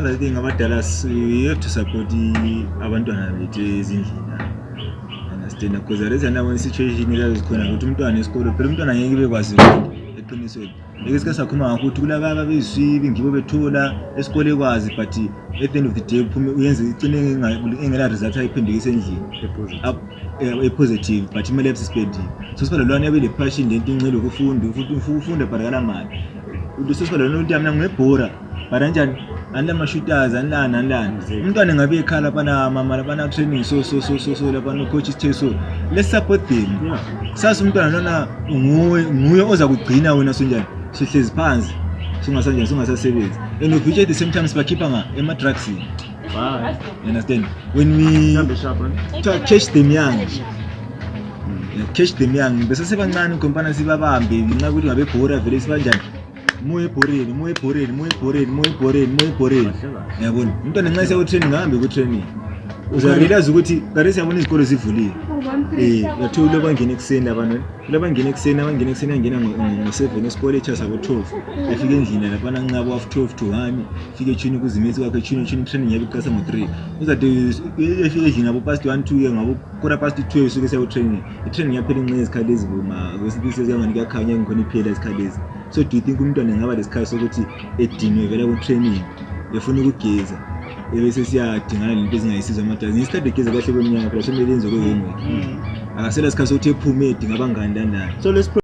I think abadala you have to support abantwana bethu ezindlini. Understand because there is another situation ezikhona ukuthi umntwana esikole phela umntwana ngeke bekwazi eqinisweni. Ngeke sike sakhuluma ukuthi kulaba bezisibi ngibo bethola esikole kwazi but at the end of the day uphume uyenze icine engela result ayiphindikise endlini a positive but imele absuspending. So sibala lwana yabe le passion lento incele ukufunda ufunda bharakana mali. Udusesibala lona ukuthi mina ngebhora baranjani andama shooters anlana umntwana ngabe ekhala bana training so labana coaches teso let's support them. Sasa umntwana lona nguye oza kugcina wena sonjani sihlezi phansi singasasebenzi and which at the same time sibakhipha ema drugs. You understand when we catch them young bese sebancane kompana sibabambe ngakuthi ngabe bhora vele sibanjani moye boreni yabona umntwana nxa siya ku training ngahambe ku training uzarealize ukuthi kare siyabona izikolo zivuliwe yathola bangena ekseni abantu labangena ekseni angena ngo7 esikole echasa ngo12 efike endlini lapha nqabo after 12 to 1 fike echini kuzimetsi kwakhe echini training yabe iqasa ngo3 uzade efike endlini abo past 1 2 ngabo kora past 12 suke siya ku training itraining yaphela inqe izikhalezi boma kwesibisi siyangani kuyakhanya ngikhona iphela izikhalezi. So do you think umntwana ngaba lesikhathi sokuthi edinwe vela ku training efuna ukugeza ebese siyadingana lento ezingayisiza amadala ngesikhathi egeza kahle kweminyaka phela somele yenze kwe homework akasela isikhathi sokuthi ephume edinga abangani lana. So let's